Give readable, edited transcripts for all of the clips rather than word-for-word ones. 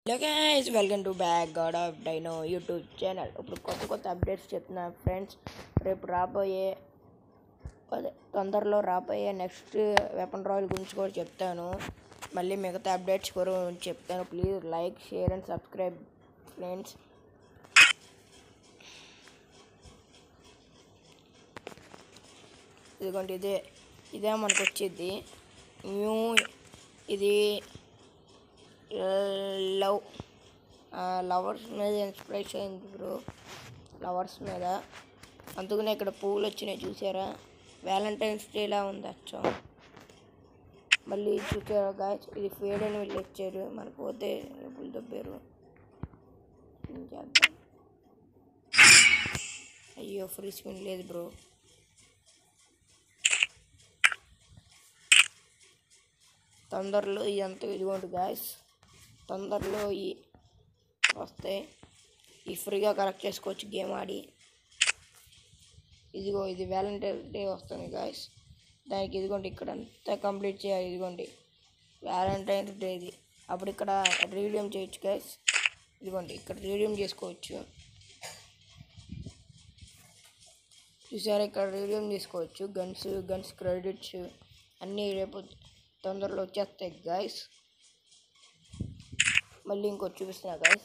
Hello guys, welcome to back God of dino YouTube channel. ఇప్పుడు కొత్త updates చెప్తున్నా friends. రేపు రాబోయే తొందరలో రాబోయే నెక్స్ట్ వెపన్ రాయల్ గురించి కూడా చెప్తాను. మళ్ళీ మిగతా అప్డేట్స్ కూడా చెప్తాను. Please like, share and subscribe friends. ఇదిగోండి, ఇదే మనకు వచ్చేది న్యూ. ఇది లవర్స్ మీద ఇన్స్పిరేషన్ అయింది బ్రో, లవర్స్ మీద. అందుకనే ఇక్కడ పువ్వులు వచ్చినాయి చూసారా, వ్యాలంటైన్స్ డేలా ఉంది అచ్చం. మళ్ళీ చూసారా గాయస్, ఇది ఫేడ్ అని వీళ్ళు ఇచ్చారు, మనకు పోతే డబ్బులు దొబ్బారు. అయ్యో, ఫ్రీ స్పిన్ లేదు బ్రో. తొందరలో ఇదంతా ఇదిగోండి గాయస్, తొందరలో వస్తాయి. ఈ ఫ్రీగా కలెక్ట్ చేసుకోవచ్చు గేమ్ ఆడి. ఇదిగో ఇది వ్యాలంటైన్స్ డే వస్తుంది గాయస్. దానికి ఇదిగోండి ఇక్కడ అంతా కంప్లీట్ చేయాలి. ఇదిగోండి వ్యాలంటైన్స్ డే ఇది. అప్పుడు ఇక్కడ రీడీమ్ చేయొచ్చు గాయస్. ఇదిగోండి ఇక్కడ రీడీమ్ చేసుకోవచ్చు చూసారా, ఇక్కడ రీడీమ్ చేసుకోవచ్చు. గన్స్ క్రెడిట్స్ అన్నీ రేపు తొందరలో వచ్చేస్తాయి గాయస్. మళ్ళీ ఇంకోటి చూపిస్తున్నా గాయస్.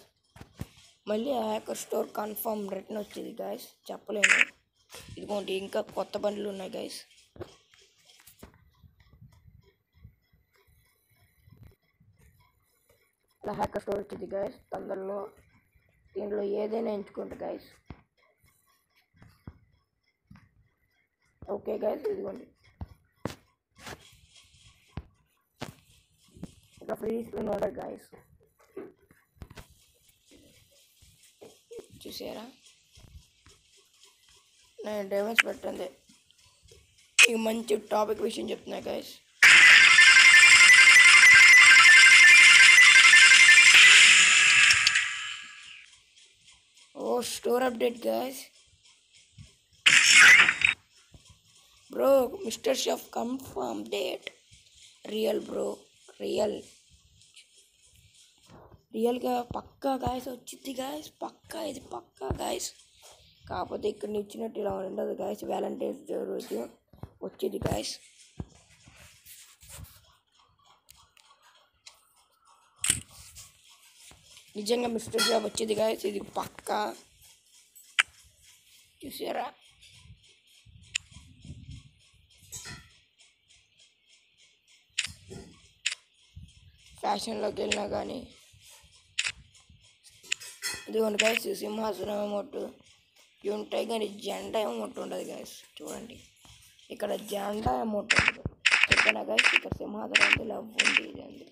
మళ్ళీ హ్యాకర్ స్టోర్ కన్ఫర్మ్ రిటర్న్ వచ్చేది గాయస్, చెప్పలేను. ఇదిగోండి ఇంకా కొత్త బండ్లు ఉన్నాయి గాయస్. ఇలా హ్యాకర్ స్టోర్ వచ్చింది గాయస్ తొందరలో. దీంట్లో ఏదైనా ఎంచుకుంటా గాయస్. ఓకే గాయస్, ఇదిగోండి ఇంకా ఫ్రీ స్పిన్ ఉండదు గాయస్. చూసారా, నేను డ్యామేజ్ పెట్టండి. ఈ మంచి టాపిక్ విషయం చెప్తున్నా గాయస్. ఓ store update guys. Bro mister chef confirm date real bro, రియల్గా పక్కా గాయస్ వచ్చింది గాయస్, పక్కా ఇది పక్కా గాయస్. కాకపోతే ఇక్కడ ఇచ్చినట్టు ఇలా ఉండదు గాయస్. వ్యాలంటైన్స్ డే రోజు వచ్చేది గాయస్. నిజంగా మిస్టర్ జాబ్ వచ్చేది గాయస్, ఇది పక్కా. చూసారా, ఫ్యాషన్లోకి వెళ్ళినా కానీ ఇదిగోండి గాయస్, సింహాసనం అమౌంట్ ఇవి ఉంటాయి కానీ జెండా అమౌంట్ ఉండదు గాయస్. చూడండి ఇక్కడ జెండా అమౌంట్ ఉండదు, చెప్పినా గాయస్. ఇక్కడ సింహాసనం ఉంది, లవ్ ఉంది, ఇది ఉంది.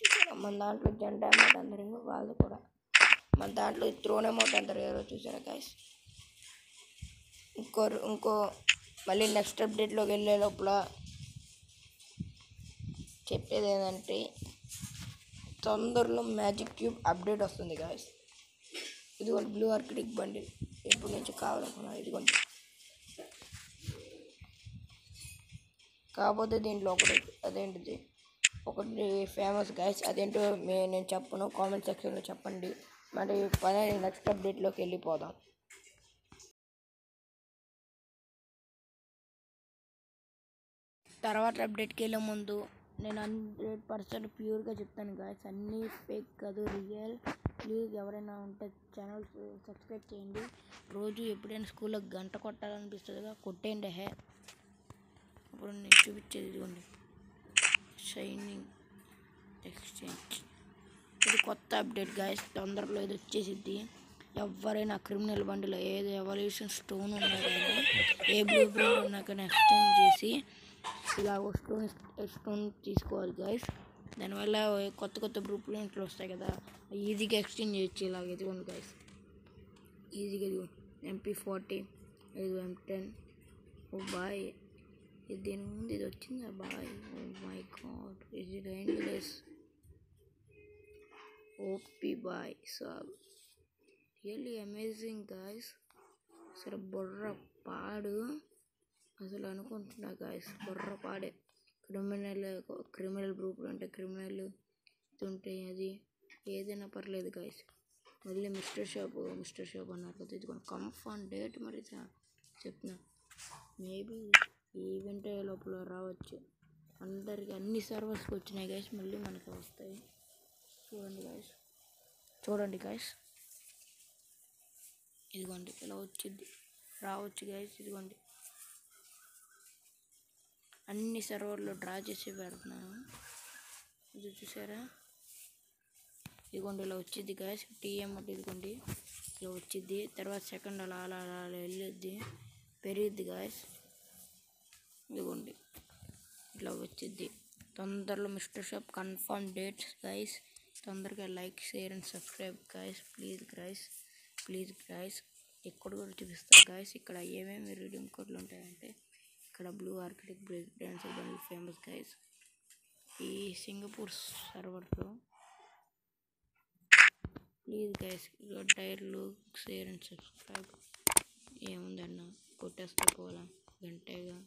చూసారా, మన దాంట్లో జెండా అమౌంట్ అందరు, వాళ్ళు కూడా మన దాంట్లో త్రోన్ అమౌంట్ అందరు ఎవరో చూసారా గాయస్. ఇంకో మళ్ళీ నెక్స్ట్ అప్డేట్లోకి వెళ్ళే లోపల చెప్పేది ఏంటంటే, తొందరలో మ్యాజిక్ క్యూబ్ అప్డేట్ వస్తుంది గాయస్. ఇదిగోండి బ్లూ ఆర్కిటిక్ బండి ఎప్పటి నుంచి కావాలనుకున్నా. ఇదిగోండి కాకపోతే దీంట్లో ఒకటి ఫేమస్ గాయస్. అదేంటో నేను చెప్పను, కామెంట్ సెక్షన్లో చెప్పండి. మరి పని నెక్స్ట్ అప్డేట్లోకి వెళ్ళిపోదాం. తర్వాత అప్డేట్కి వెళ్ళే ముందు నేను 100% ప్యూర్గా చెప్తాను గాయస్, అన్నీ ఫేక్ కాదు, రియల్. ప్లీజ్ ఎవరైనా ఉంటే ఛానల్ సబ్స్క్రైబ్ చేయండి. రోజు ఎప్పుడైనా స్కూల్లో గంట కొట్టాలనిపిస్తుందిగా, కొట్టేయండి. అప్పుడు నేను చూపించేది ఇదిగోండి, షైనింగ్ ఎక్స్చేంజ్. ఇది కొత్త అప్డేట్ గాయస్, తొందరలో ఇది వచ్చేసిద్ది. ఎవరైనా క్రిమినల్ బండిలో ఏది ఎవల్యూషన్ స్టోన్ ఉన్నా కానీ, ఏ బ్లూ ప్రింట్ ఉన్నా కానీ ఎక్స్చేంజ్ చేసి ఇలా స్టోన్ తీసుకోవాలి గాయస్. దానివల్ల కొత్త బ్లూ ప్రింట్లు వస్తాయి కదా, ఈజీగా ఎక్స్చేంజ్ చేయొచ్చు. ఇలాగ ఇదిగోండి గాయస్, ఈజీగా ఇదిగో MP40, ఇది M10. ఓ బాయ్, ఇది దీని ముందు ఇది వచ్చిందా బాయ్? ఓ మై గాడ్, ఇది ఎండ్లెస్ ఓపీ బాయ్ సాబ్, రియల్లీ అమేజింగ్ గాయస్. అసలు బుర్ర పాడు అసలు అనుకుంటున్నా గాయస్, బుర్ర పాడే. క్రిమినల్ గ్రూపులు అంటే క్రిమినల్ ఉంటే అది ఏదైనా పర్లేదు గాయస్. మళ్ళీ మిస్టర్ షాప్ అన్నారు కదా, ఇదిగోండి కన్ఫర్మ్ డేట్ మరి చెప్తున్నా. మేబీ ఈవెంట్ లోపల రావచ్చు. అందరికి అన్ని సర్వర్స్కి వచ్చినాయి గాయస్, మళ్ళీ మనకి వస్తాయి. చూడండి గాయస్, ఇదిగోండి ఇలా వచ్చింది, రావచ్చు గాయస్. ఇదిగోండి అన్ని సర్వర్లో డ్రా చేసి పెడుతున్నాను, ఇది చూసారా. ఇదిగోండి ఇలా వచ్చింది గాయస్, టీఎం అంటే ఇదిగోండి ఇలా వచ్చింది. తర్వాత సెకండ్ అలా అలా అలా వెళ్ళిద్ది, పెరిగిద్ది గాయస్. ఇదిగోండి ఇట్లా వచ్చింది. తొందరలో mister shop confirm dates guys. తొందరగా like, share and subscribe guys. Please guys. ఇక్కడ కూడా చూపిస్తారు గైస్. ఇక్కడ ఏమేమి రీడింగ్ కోడ్లు ఉంటాయంటే, ఇక్కడ blue architect break dancer bundle famous guys ఈ సింగపూర్ సర్వర్లో. ప్లీజ్ గైస్ టైర్లు, షేర్ అండ్ సబ్స్క్రైబ్. ఏముందన్న కొట్టేస్తే పోలా గంటేగా.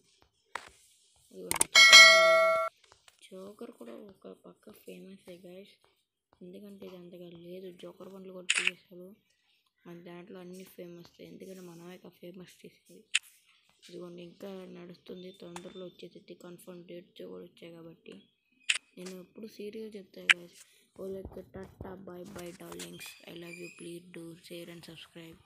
జోకర్ కూడా ఒక పక్క ఫేమస్ గైస్, ఎందుకంటే ఇది అంతగా లేదు. జోకర్ బండ్లు కూడా తీసేసారు, మన దాంట్లో అన్ని ఫేమస్, ఎందుకంటే మనమే ఫేమస్ చేసేది. ఇదిగోండి ఇంకా నడుస్తుంది, తొందరలో వచ్చేది. కన్ఫర్మ్ డేట్స్ కూడా వచ్చాయి కాబట్టి నేను ఎప్పుడు సీరియల్ చెప్తాను guys. Oh like tata bye bye darlings, I love you. Please do share and subscribe.